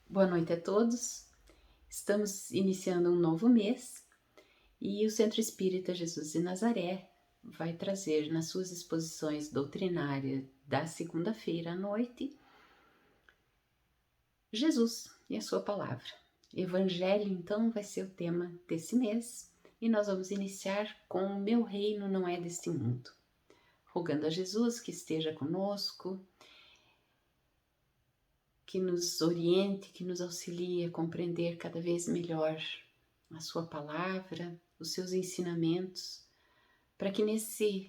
Boa noite a todos. Estamos iniciando um novo mês e o Centro Espírita Jesus de Nazaré vai trazer nas suas exposições doutrinárias da segunda-feira à noite Jesus e a sua palavra. Evangelho, então, vai ser o tema desse mês e nós vamos iniciar com o meu reino não é deste mundo, rogando a Jesus que esteja conosco, que nos oriente, que nos auxilie a compreender cada vez melhor a sua palavra, os seus ensinamentos, para que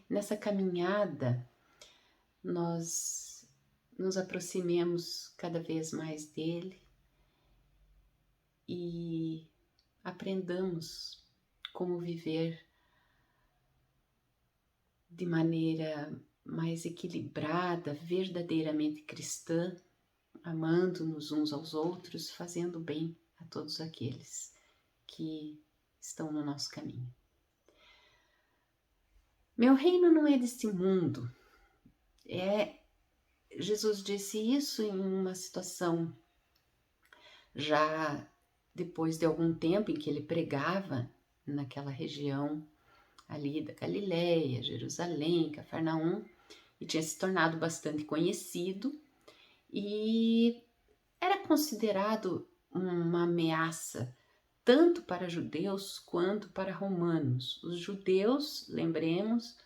nessa caminhada nós nos aproximemos cada vez mais dele e aprendamos como viver de maneira mais equilibrada, verdadeiramente cristã, amando-nos uns aos outros, fazendo bem a todos aqueles que estão no nosso caminho. Meu reino não é deste mundo. Jesus disse isso em uma situação já depois de algum tempo em que ele pregava naquela região ali da Galileia, Jerusalém, Cafarnaum, e tinha se tornado bastante conhecido e era considerado uma ameaça tanto para judeus quanto para romanos. Os judeus, lembremos,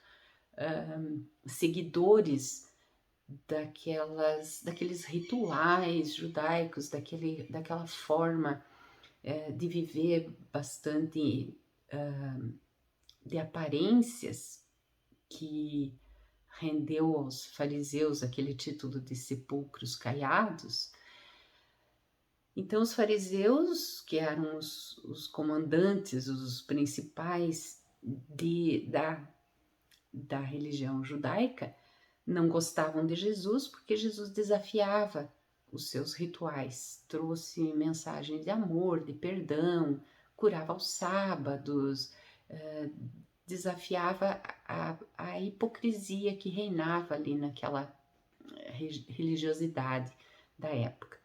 seguidores daqueles rituais judaicos, daquela forma de viver bastante de aparências que rendeu aos fariseus aquele título de sepulcros caiados. Então os fariseus, que eram os comandantes, os principais da religião judaica, não gostavam de Jesus porque Jesus desafiava os seus rituais, trouxe mensagens de amor, de perdão, curava aos sábados, desafiava a hipocrisia que reinava ali naquela religiosidade da época.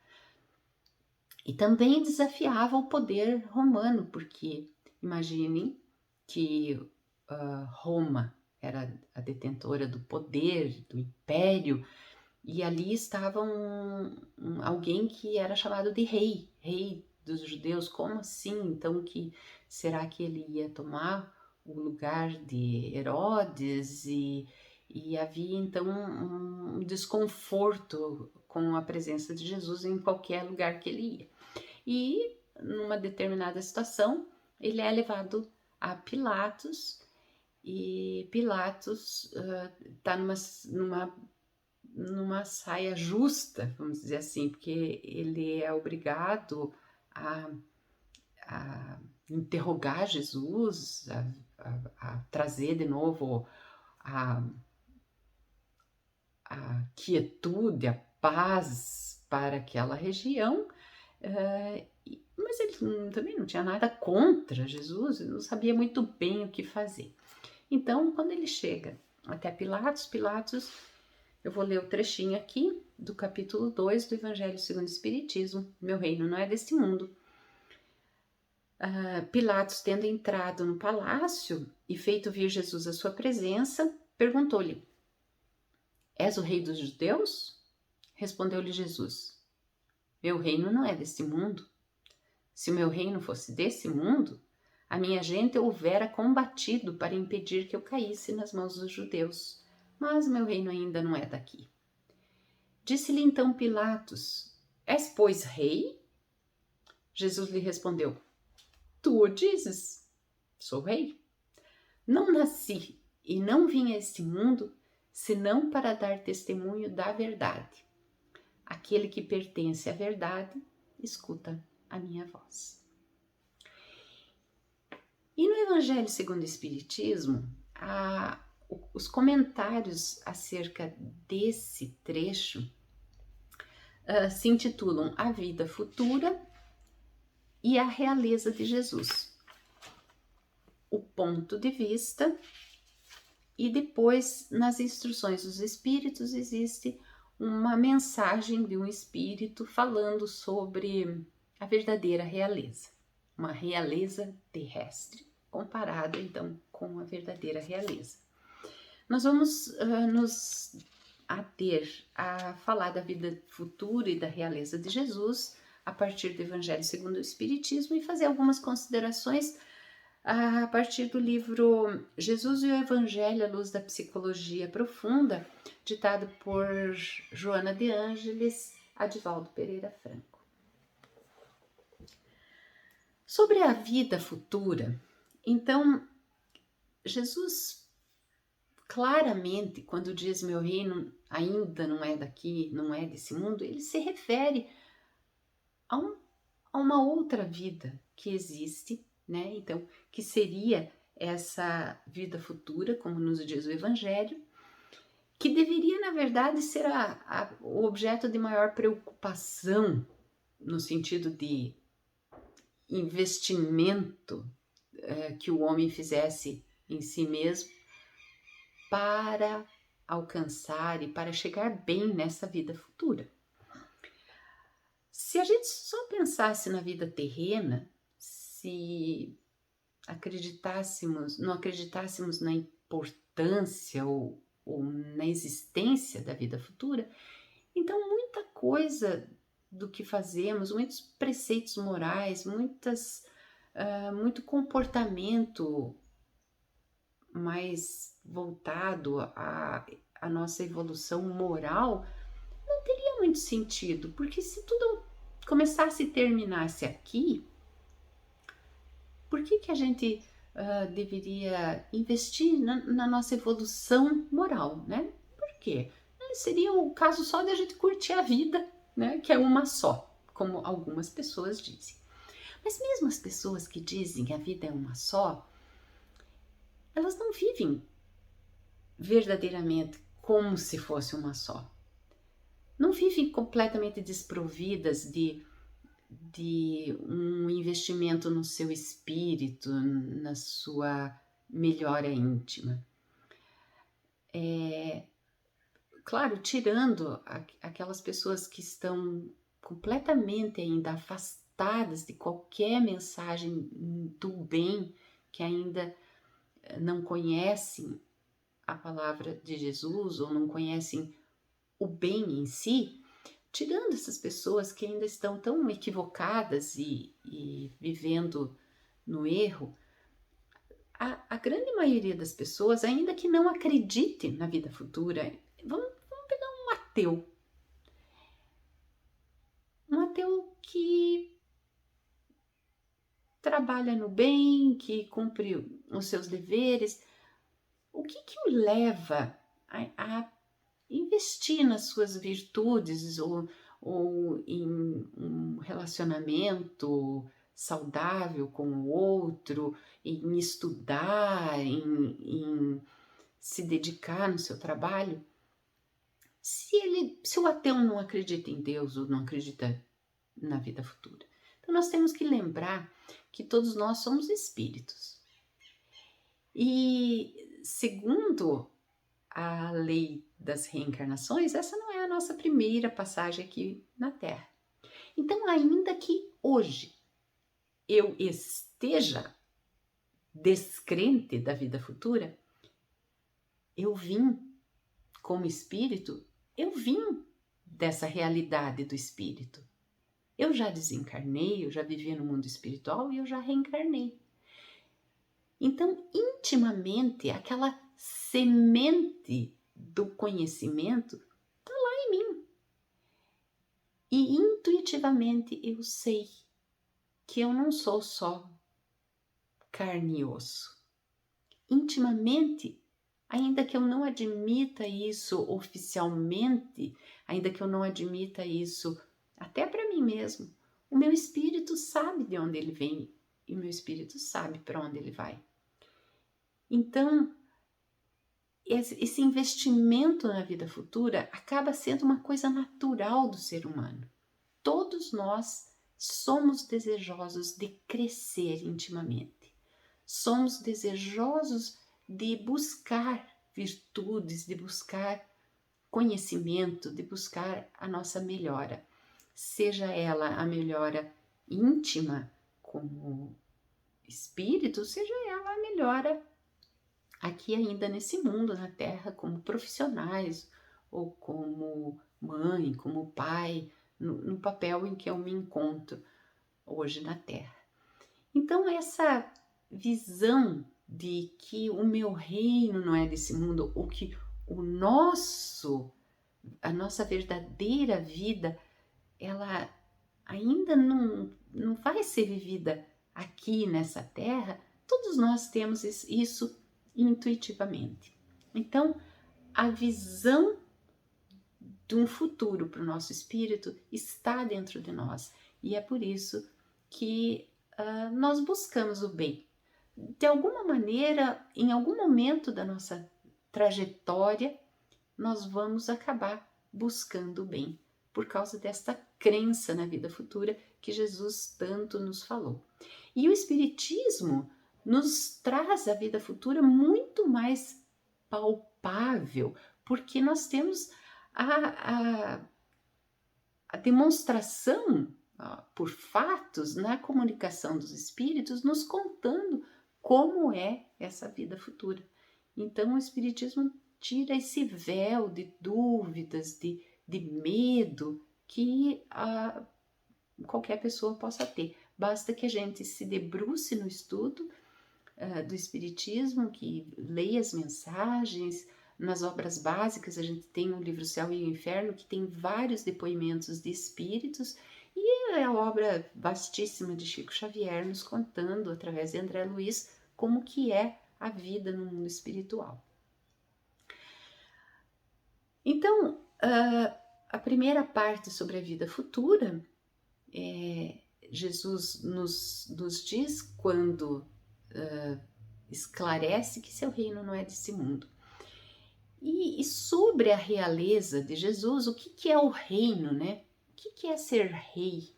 E também desafiava o poder romano, porque imaginem que Roma era a detentora do poder, do império, e ali estava alguém que era chamado de rei dos judeus. Como assim? Então, será que ele ia tomar o lugar de Herodes? E havia então um desconforto com a presença de Jesus em qualquer lugar que ele ia. E numa determinada situação, ele é levado a Pilatos, e Pilatos está numa saia justa, vamos dizer assim, porque ele é obrigado a interrogar Jesus, a trazer de novo a quietude, a paz para aquela região, mas ele também não tinha nada contra Jesus, ele não sabia muito bem o que fazer. Então, quando ele chega até Pilatos, eu vou ler o trechinho aqui do capítulo 2 do Evangelho segundo o Espiritismo, meu reino não é deste mundo. Pilatos, tendo entrado no palácio e feito vir Jesus à sua presença, perguntou-lhe: És o rei dos judeus? Respondeu-lhe Jesus: Meu reino não é deste mundo. Se o meu reino fosse desse mundo, a minha gente houvera combatido para impedir que eu caísse nas mãos dos judeus, mas meu reino ainda não é daqui. Disse-lhe então Pilatos: És, pois, rei? Jesus lhe respondeu: Tu o dizes, sou rei. Não nasci e não vim a este mundo senão para dar testemunho da verdade. Aquele que pertence à verdade, escuta a minha voz. E no Evangelho segundo o Espiritismo, os comentários acerca desse trecho se intitulam A Vida Futura e a Realeza de Jesus. O ponto de vista, e depois nas instruções dos Espíritos existe uma mensagem de um espírito falando sobre a verdadeira realeza, uma realeza terrestre, comparada então com a verdadeira realeza. Nós vamos nos ater a falar da vida futura e da realeza de Jesus a partir do Evangelho segundo o Espiritismo e fazer algumas considerações a partir do livro Jesus e o Evangelho à Luz da Psicologia Profunda, ditado por Joana de Ângeles, Adivaldo Pereira Franco. Sobre a vida futura, então, Jesus claramente, quando diz meu reino ainda não é daqui, não é desse mundo, ele se refere a uma outra vida que existe, né? Então, que seria essa vida futura, como nos diz o Evangelho, que deveria, na verdade, ser o objeto de maior preocupação, no sentido de investimento que o homem fizesse em si mesmo para alcançar e para chegar bem nessa vida futura. Se a gente só pensasse na vida terrena, se não acreditássemos na importância ou na existência da vida futura, então muita coisa do que fazemos, muitos preceitos morais, muito comportamento mais voltado à nossa evolução moral, não teria muito sentido, porque se tudo começasse e terminasse aqui, por que a gente deveria investir na nossa evolução moral, né? Por quê? Seria o caso só de a gente curtir a vida, né? Que é uma só, como algumas pessoas dizem. Mas mesmo as pessoas que dizem que a vida é uma só, elas não vivem verdadeiramente como se fosse uma só. Não vivem completamente desprovidas de um investimento no seu espírito, na sua melhora íntima. Claro, tirando aquelas pessoas que estão completamente ainda afastadas de qualquer mensagem do bem, que ainda não conhecem a palavra de Jesus ou não conhecem o bem em si, tirando essas pessoas que ainda estão tão equivocadas e vivendo no erro, a grande maioria das pessoas, ainda que não acredite na vida futura, vamos pegar um ateu. Um ateu que trabalha no bem, que cumpre os seus deveres. O que o leva a investir nas suas virtudes ou em um relacionamento saudável com o outro, em estudar, em se dedicar no seu trabalho? Se o ateu não acredita em Deus ou não acredita na vida futura. Então nós temos que lembrar que todos nós somos espíritos. E segundo a lei das reencarnações, essa não é a nossa primeira passagem aqui na Terra. Então, ainda que hoje eu esteja descrente da vida futura, eu vim como espírito, eu vim dessa realidade do espírito. Eu já desencarnei, eu já vivi no mundo espiritual e eu já reencarnei. Então, intimamente, aquela semente do conhecimento está lá em mim. E intuitivamente eu sei que eu não sou só carne e osso. Intimamente, ainda que eu não admita isso oficialmente, ainda que eu não admita isso até para mim mesmo, o meu espírito sabe de onde ele vem e o meu espírito sabe para onde ele vai. Então, esse investimento na vida futura acaba sendo uma coisa natural do ser humano. Todos nós somos desejosos de crescer intimamente. Somos desejosos de buscar virtudes, de buscar conhecimento, de buscar a nossa melhora, seja ela a melhora íntima como espírito, seja ela a melhora aqui ainda nesse mundo, na Terra, como profissionais ou como mãe, como pai, no papel em que eu me encontro hoje na Terra. Então, essa visão de que o meu reino não é desse mundo, ou que a nossa verdadeira vida, ela ainda não vai ser vivida aqui nessa terra, todos nós temos isso intuitivamente. Então, a visão de um futuro para o nosso espírito está dentro de nós, e é por isso que nós buscamos o bem. De alguma maneira, em algum momento da nossa trajetória, nós vamos acabar buscando o bem, por causa desta crença na vida futura que Jesus tanto nos falou. E o Espiritismo nos traz a vida futura muito mais palpável, porque nós temos a demonstração por fatos na comunicação dos espíritos, nos contando como é essa vida futura. Então o Espiritismo tira esse véu de dúvidas, de medo que qualquer pessoa possa ter. Basta que a gente se debruce no estudo do Espiritismo, que leia as mensagens. Nas obras básicas a gente tem o livro Céu e o Inferno, que tem vários depoimentos de espíritos, e é a obra vastíssima de Chico Xavier nos contando, através de André Luiz, como que é a vida no mundo espiritual. Então, a primeira parte sobre a vida futura, Jesus nos diz quando esclarece que seu reino não é desse mundo. E sobre a realeza de Jesus, o que é o reino, né? O que é ser rei?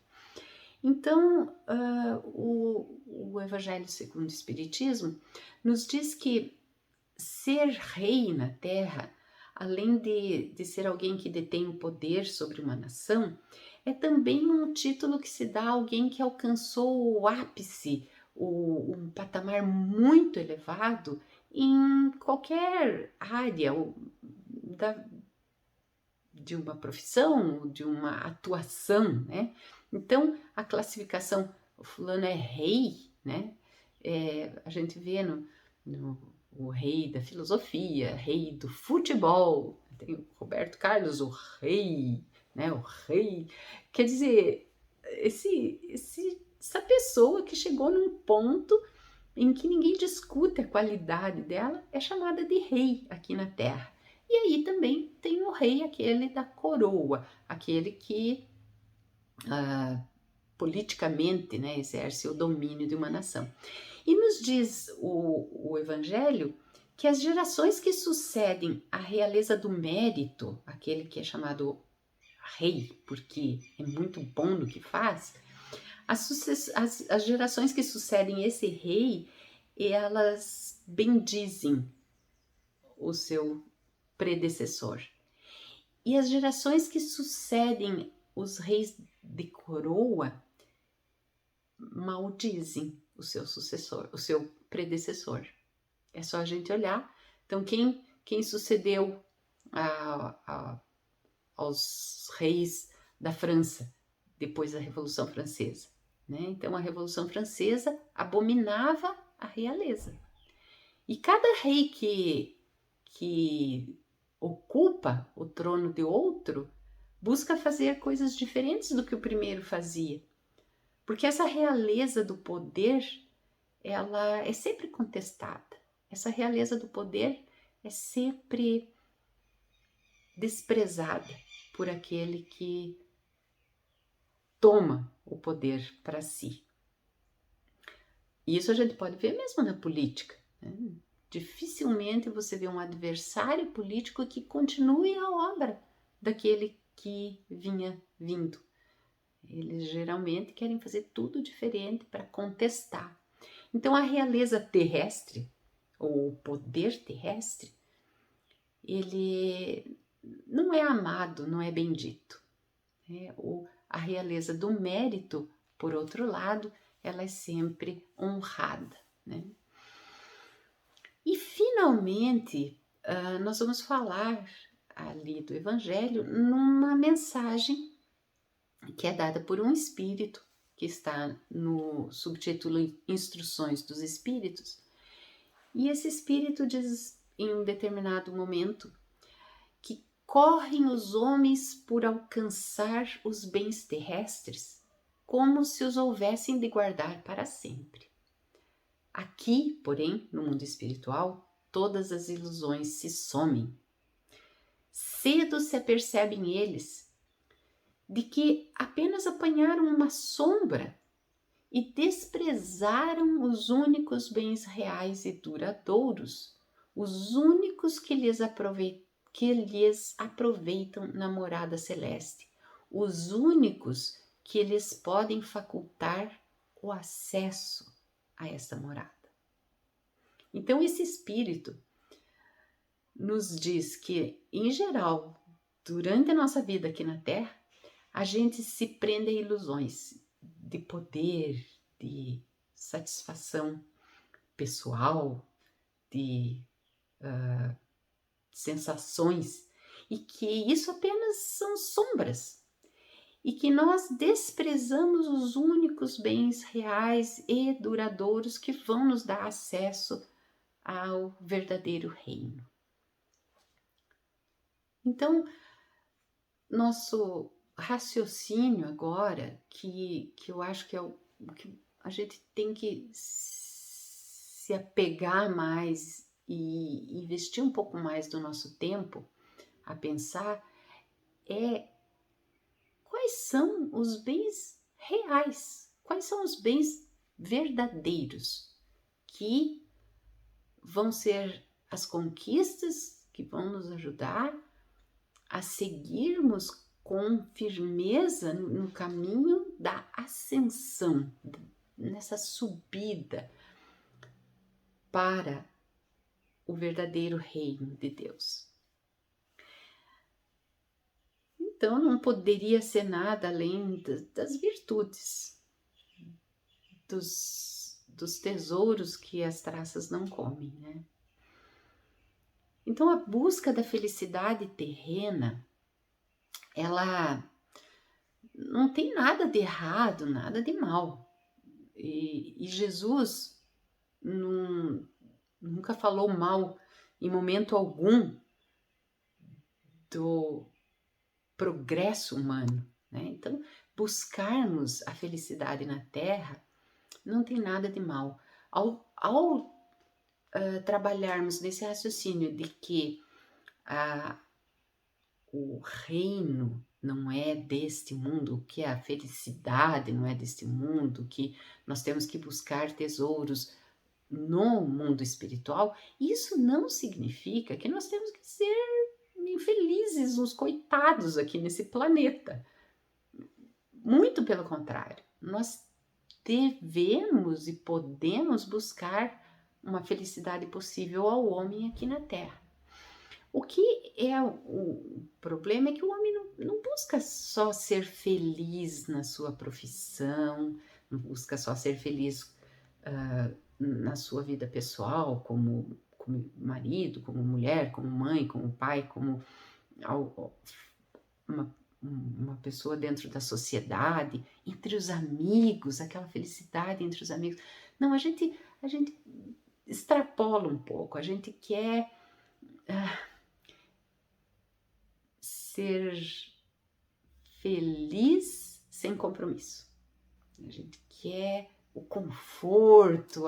Então, o Evangelho segundo o Espiritismo nos diz que ser rei na Terra, além de ser alguém que detém o poder sobre uma nação, é também um título que se dá a alguém que alcançou o ápice, um patamar muito elevado em qualquer área de uma profissão, de uma atuação, né? Então, a classificação, o fulano é rei, né? A gente vê o rei da filosofia, rei do futebol, tem o Roberto Carlos, o rei, né? O rei, quer dizer, essa pessoa que chegou num ponto em que ninguém discute a qualidade dela, é chamada de rei aqui na Terra. E aí também tem o rei, aquele da coroa, aquele que politicamente, né, exerce o domínio de uma nação. E nos diz o Evangelho que as gerações que sucedem à realeza do mérito, aquele que é chamado rei, porque é muito bom no que faz, as gerações que sucedem esse rei, elas bendizem o seu predecessor. E as gerações que sucedem os reis de coroa maldizem o seu sucessor, o seu predecessor. É só a gente olhar. Então, quem sucedeu aos reis da França depois da Revolução Francesa, né? Então, a Revolução Francesa abominava a realeza. E cada rei que ocupa o trono de outro busca fazer coisas diferentes do que o primeiro fazia. Porque essa realeza do poder, ela é sempre contestada. Essa realeza do poder é sempre desprezada por aquele que toma o poder para si. E isso a gente pode ver mesmo na política, né? Dificilmente você vê um adversário político que continue a obra daquele que vinha vindo. Eles geralmente querem fazer tudo diferente para contestar. Então a realeza terrestre, ou o poder terrestre, ele não é amado, não é bendito. A realeza do mérito, por outro lado, ela é sempre honrada, né? E finalmente, nós vamos falar ali do Evangelho numa mensagem que é dada por um espírito, que está no subtítulo Instruções dos Espíritos. E esse espírito diz em um determinado momento que correm os homens por alcançar os bens terrestres como se os houvessem de guardar para sempre. Aqui, porém, no mundo espiritual, todas as ilusões se somem. Cedo se apercebem eles de que apenas apanharam uma sombra e desprezaram os únicos bens reais e duradouros, os únicos que lhes aproveitam na morada celeste, os únicos que lhes podem facultar o acesso a esta morada. Então, esse espírito nos diz que, em geral, durante a nossa vida aqui na Terra, a gente se prende a ilusões de poder, de satisfação pessoal, de sensações, e que isso apenas são sombras, e que nós desprezamos os únicos bens reais e duradouros que vão nos dar acesso ao verdadeiro reino. Então, nosso raciocínio agora, que eu acho que é o que a gente tem que se apegar mais e investir um pouco mais do nosso tempo a pensar, é quais são os bens reais, quais são os bens verdadeiros que vão ser as conquistas que vão nos ajudar a seguirmos com firmeza no caminho da ascensão, nessa subida para o verdadeiro reino de Deus. Então, não poderia ser nada além das virtudes, dos tesouros que as traças não comem, né? Então, a busca da felicidade terrena, ela não tem nada de errado, nada de mal. E Jesus nunca falou mal em momento algum do progresso humano, né? Então, buscarmos a felicidade na Terra não tem nada de mal. Ao trabalharmos nesse raciocínio de que o reino não é deste mundo, que a felicidade não é deste mundo, que nós temos que buscar tesouros no mundo espiritual, isso não significa que nós temos que ser infelizes, os coitados aqui nesse planeta. Muito pelo contrário, nós devemos e podemos buscar uma felicidade possível ao homem aqui na Terra. O que é o problema é que o homem não busca só ser feliz na sua profissão, não busca só ser feliz na sua vida pessoal, como marido, como mulher, como mãe, como pai, como uma pessoa dentro da sociedade, entre os amigos, aquela felicidade entre os amigos. Não, a gente extrapola um pouco, a gente quer ser feliz sem compromisso. A gente quer o conforto,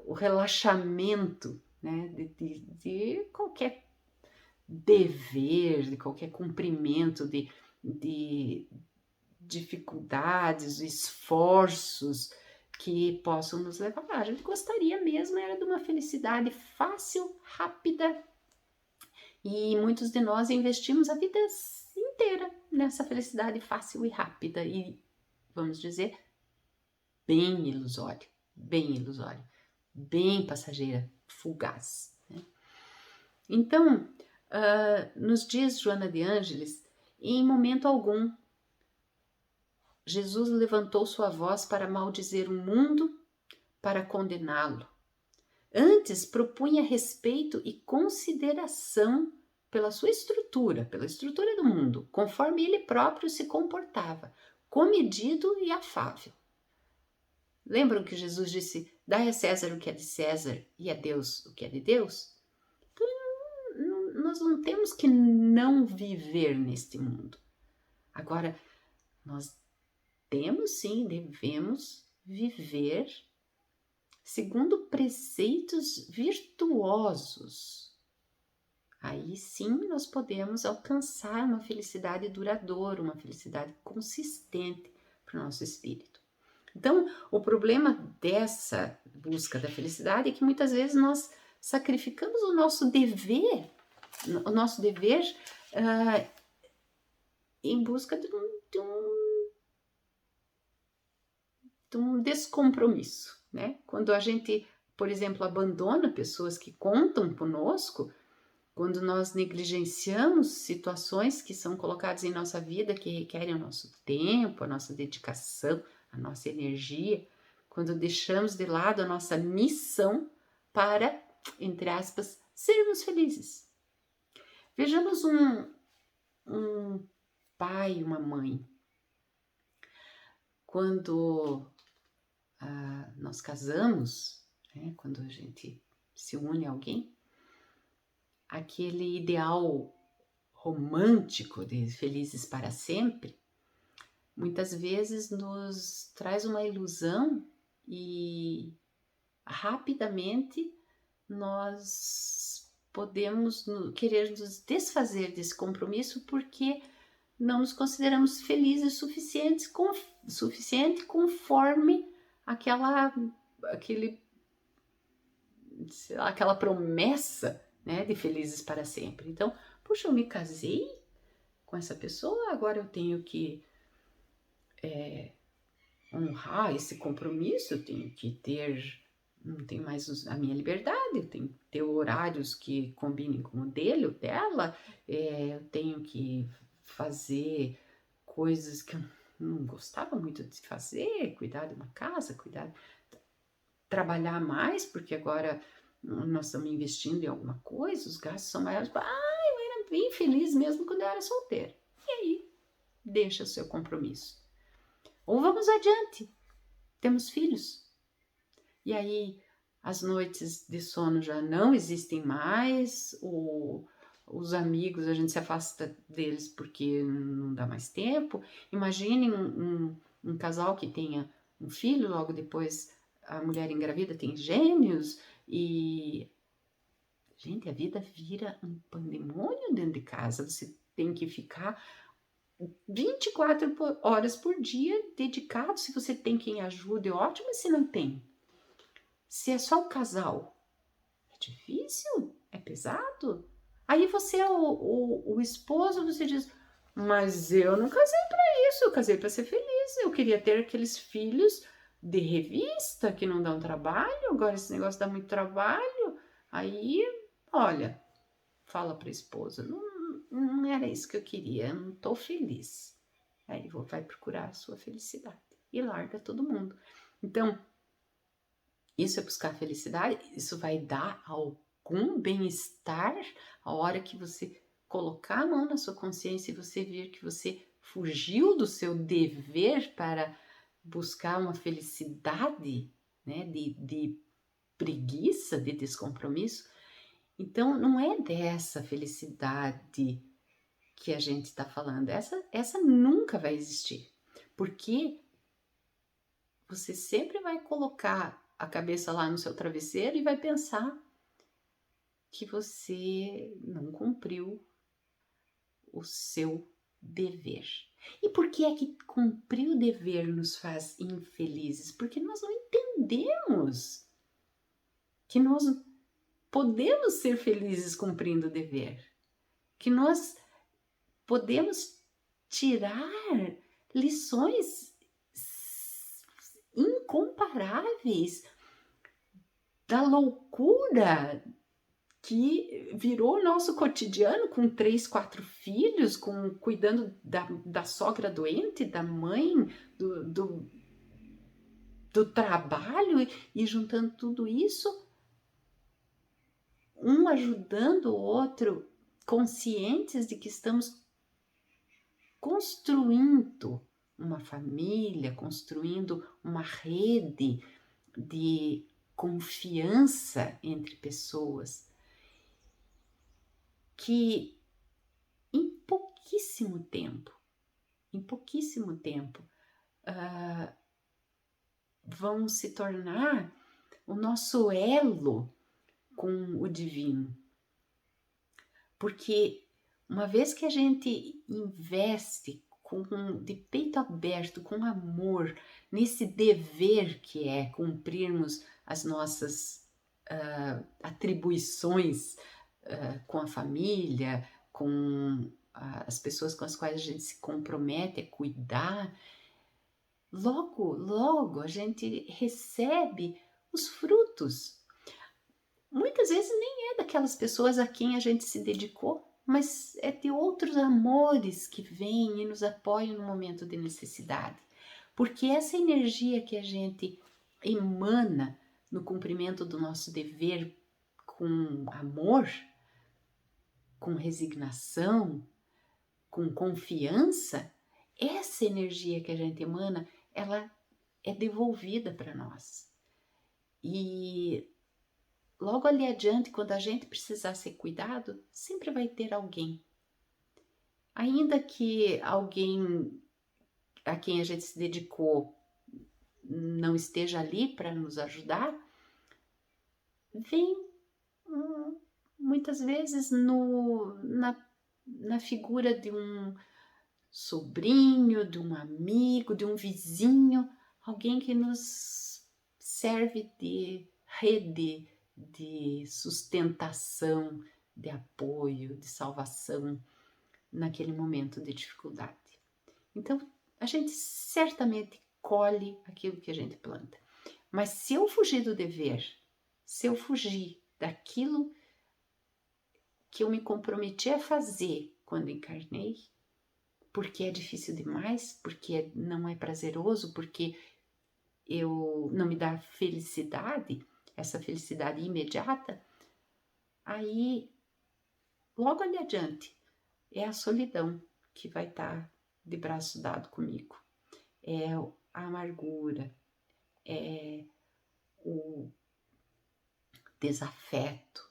o relaxamento, né, de qualquer dever, de qualquer cumprimento de dificuldades, esforços que possam nos levar lá. A gente gostaria mesmo era de uma felicidade fácil, rápida, e muitos de nós investimos a vida inteira nessa felicidade fácil e rápida e, vamos dizer, bem ilusória, bem passageira, fugaz, né? Então, nos dias de Joana de Ângeles, em momento algum, Jesus levantou sua voz para maldizer o mundo, para condená-lo. Antes, propunha respeito e consideração pela sua estrutura, pela estrutura do mundo, conforme ele próprio se comportava, comedido e afável. Lembram que Jesus disse: dai a César o que é de César e a Deus o que é de Deus? Então, nós não temos que não viver neste mundo. Agora, nós temos sim, devemos viver segundo preceitos virtuosos. Aí sim nós podemos alcançar uma felicidade duradoura, uma felicidade consistente para o nosso espírito. Então, o problema dessa busca da felicidade é que muitas vezes nós sacrificamos o nosso dever em busca de um descompromisso, né? Quando a gente, por exemplo, abandona pessoas que contam conosco, quando nós negligenciamos situações que são colocadas em nossa vida, que requerem o nosso tempo, a nossa dedicação, a nossa energia, quando deixamos de lado a nossa missão para, entre aspas, sermos felizes. Vejamos um pai, uma mãe. Quando nós casamos, né, quando a gente se une a alguém, aquele ideal romântico de felizes para sempre, muitas vezes nos traz uma ilusão e rapidamente nós podemos querer nos desfazer desse compromisso porque não nos consideramos felizes suficiente conforme aquela promessa, né, de felizes para sempre. Então, puxa, eu me casei com essa pessoa, agora eu tenho que honrar esse compromisso, eu tenho que ter, não tenho mais a minha liberdade, eu tenho que ter horários que combinem com o dele, o dela, eu tenho que fazer coisas que eu não gostava muito de fazer, cuidar de uma casa, trabalhar mais, porque agora nós estamos investindo em alguma coisa, os gastos são maiores. Eu era bem feliz mesmo quando eu era solteira. E aí, deixa o seu compromisso. Ou vamos adiante, temos filhos. E aí, as noites de sono já não existem mais, os amigos, a gente se afasta deles porque não dá mais tempo. Imagine um casal que tenha um filho, logo depois a mulher engravida tem gêmeos e, gente, a vida vira um pandemônio dentro de casa. Você tem que ficar 24 horas por dia dedicado. Se você tem quem ajude, ótimo, mas se não tem. Se é só o casal, é difícil, é pesado. Aí você é o esposo, você diz, mas eu não casei para isso, eu casei para ser feliz, eu queria ter aqueles filhos de revista que não dão trabalho, agora esse negócio dá muito trabalho. Aí, olha, fala para a esposa, não era isso que eu queria, eu não estou feliz. Aí vai procurar a sua felicidade e larga todo mundo. Então, isso é buscar felicidade, isso vai dar algum bem-estar a hora que você colocar a mão na sua consciência e você ver que você fugiu do seu dever para buscar uma felicidade, né, de preguiça, de descompromisso. Então, não é dessa felicidade que a gente está falando. Essa nunca vai existir, porque você sempre vai colocar a cabeça lá no seu travesseiro e vai pensar que você não cumpriu o seu dever. E por que é que cumprir o dever nos faz infelizes? Porque nós não entendemos que nós podemos ser felizes cumprindo o dever, que nós podemos tirar lições incomparáveis da loucura que virou o nosso cotidiano com 3, 4 filhos, cuidando da sogra doente, da mãe, do trabalho e juntando tudo isso, um ajudando o outro, conscientes de que estamos construindo uma família, construindo uma rede de confiança entre pessoas que em pouquíssimo tempo, vão se tornar o nosso elo com o divino. Porque uma vez que a gente investe de peito aberto, com amor, nesse dever que é cumprirmos as nossas atribuições com a família, com as pessoas com as quais a gente se compromete a cuidar, logo a gente recebe os frutos. Muitas vezes nem é daquelas pessoas a quem a gente se dedicou, mas é de outros amores que vêm e nos apoiam no momento de necessidade. Porque essa energia que a gente emana no cumprimento do nosso dever com amor, com resignação, com confiança, essa energia que a gente emana, ela é devolvida para nós. E logo ali adiante, quando a gente precisar ser cuidado, sempre vai ter alguém. Ainda que alguém a quem a gente se dedicou não esteja ali para nos ajudar, vem muitas vezes na figura de um sobrinho, de um amigo, de um vizinho, alguém que nos serve de rede de sustentação, de apoio, de salvação naquele momento de dificuldade. Então, a gente certamente colhe aquilo que a gente planta. Mas se eu fugir do dever, se eu fugir daquilo que eu me comprometi a fazer quando encarnei, porque é difícil demais, porque não é prazeroso, porque não me dá felicidade, essa felicidade imediata, aí logo ali adiante é a solidão que vai estar de braço dado comigo, é a amargura, é o desafeto,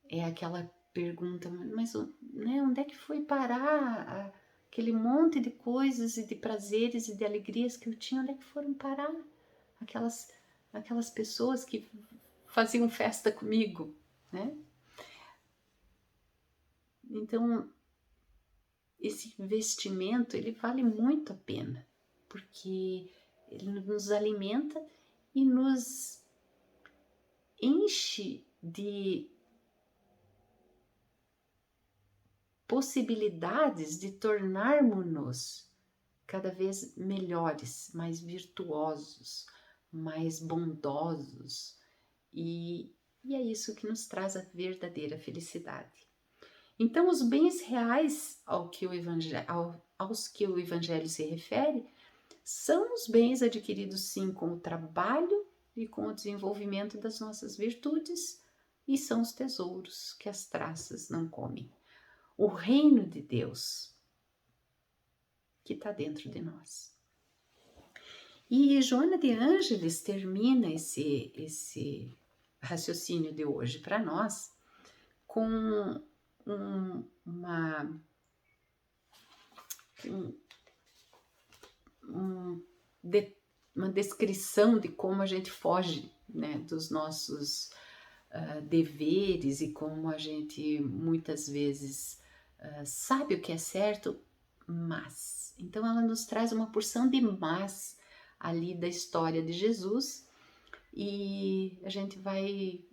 é aquela pergunta, mas né, onde é que foi parar aquele monte de coisas e de prazeres e de alegrias que eu tinha, onde é que foram parar aquelas pessoas que faziam festa comigo, né? Então, esse investimento, ele vale muito a pena, porque ele nos alimenta e nos enche de possibilidades de tornarmos-nos cada vez melhores, mais virtuosos, mais bondosos, e é isso que nos traz a verdadeira felicidade. Então, os bens reais aos que o Evangelho se refere são os bens adquiridos sim com o trabalho e com o desenvolvimento das nossas virtudes, e são os tesouros que as traças não comem. O reino de Deus que está dentro de nós. E Joana de Ângeles termina esse raciocínio de hoje para nós com uma descrição de como a gente foge, né, dos nossos deveres e como a gente muitas vezes sabe o que é certo, mas. Então ela nos traz uma porção de mas ali da história de Jesus, e a gente vai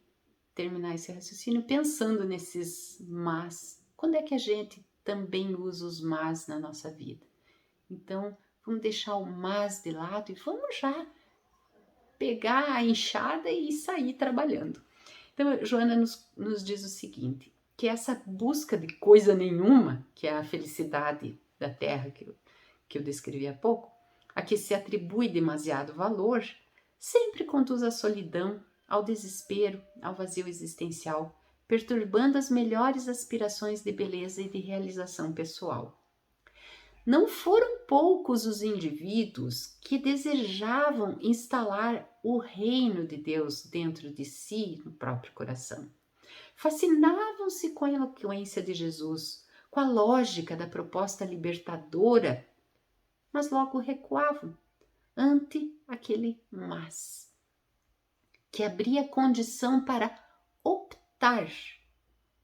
terminar esse raciocínio pensando nesses mas. Quando é que a gente também usa os mas na nossa vida? Então, vamos deixar o mas de lado e vamos já pegar a enxada e sair trabalhando. Então, Joana nos diz o seguinte, que essa busca de coisa nenhuma, que é a felicidade da Terra que eu descrevi há pouco, a que se atribui demasiado valor, sempre conduz à solidão, ao desespero, ao vazio existencial, perturbando as melhores aspirações de beleza e de realização pessoal. Não foram poucos os indivíduos que desejavam instalar o reino de Deus dentro de si, no próprio coração. Fascinavam-se com a eloquência de Jesus, com a lógica da proposta libertadora, mas logo recuavam ante aquele mas, que abria condição para optar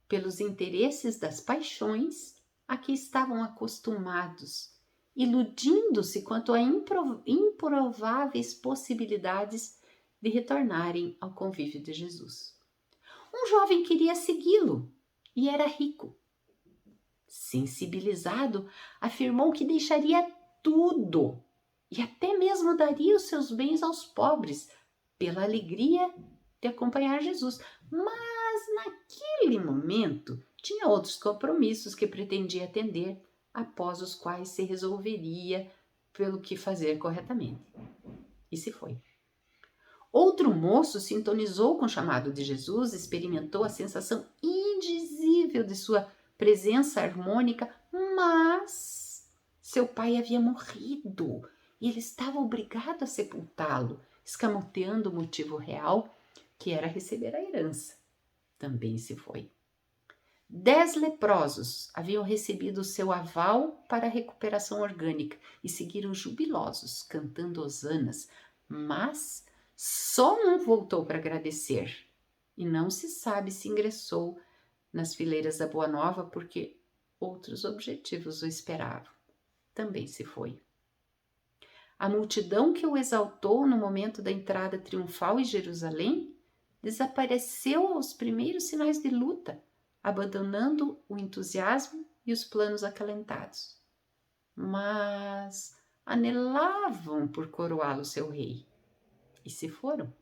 pelos interesses das paixões a que estavam acostumados, iludindo-se quanto a improváveis possibilidades de retornarem ao convívio de Jesus. Um jovem queria segui-lo e era rico. Sensibilizado, afirmou que deixaria tudo e até mesmo daria os seus bens aos pobres pela alegria de acompanhar Jesus. Mas naquele momento tinha outros compromissos que pretendia atender, após os quais se resolveria pelo que fazer corretamente. E se foi. Outro moço sintonizou com o chamado de Jesus, experimentou a sensação indizível de sua presença harmônica, mas seu pai havia morrido e ele estava obrigado a sepultá-lo, escamoteando o motivo real, que era receber a herança. Também se foi. 10 leprosos haviam recebido seu aval para a recuperação orgânica e seguiram jubilosos, cantando hosanas, mas só um voltou para agradecer e não se sabe se ingressou nas fileiras da Boa Nova porque outros objetivos o esperavam. Também se foi. A multidão que o exaltou no momento da entrada triunfal em Jerusalém desapareceu aos primeiros sinais de luta, abandonando o entusiasmo e os planos acalentados. Mas anelavam por coroá-lo seu rei. E se foram.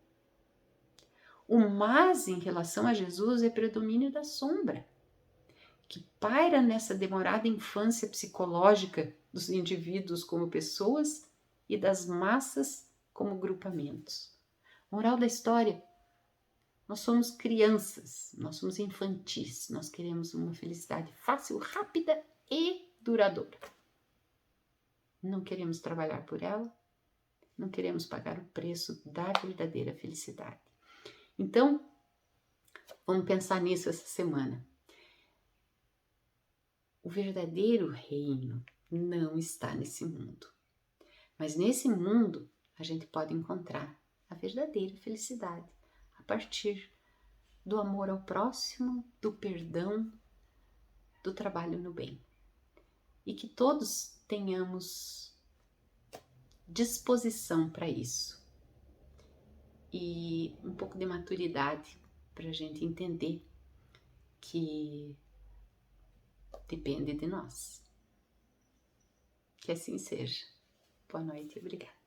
O mas em relação a Jesus é predomínio da sombra, que paira nessa demorada infância psicológica dos indivíduos como pessoas e das massas como grupamentos. Moral da história: nós somos crianças, nós somos infantis, nós queremos uma felicidade fácil, rápida e duradoura. Não queremos trabalhar por ela, não queremos pagar o preço da verdadeira felicidade. Então, vamos pensar nisso essa semana. O verdadeiro reino não está nesse mundo. Mas nesse mundo, a gente pode encontrar a verdadeira felicidade a partir do amor ao próximo, do perdão, do trabalho no bem. E que todos tenhamos disposição para isso. E um pouco de maturidade para a gente entender que depende de nós. Que assim seja. Boa noite e obrigada.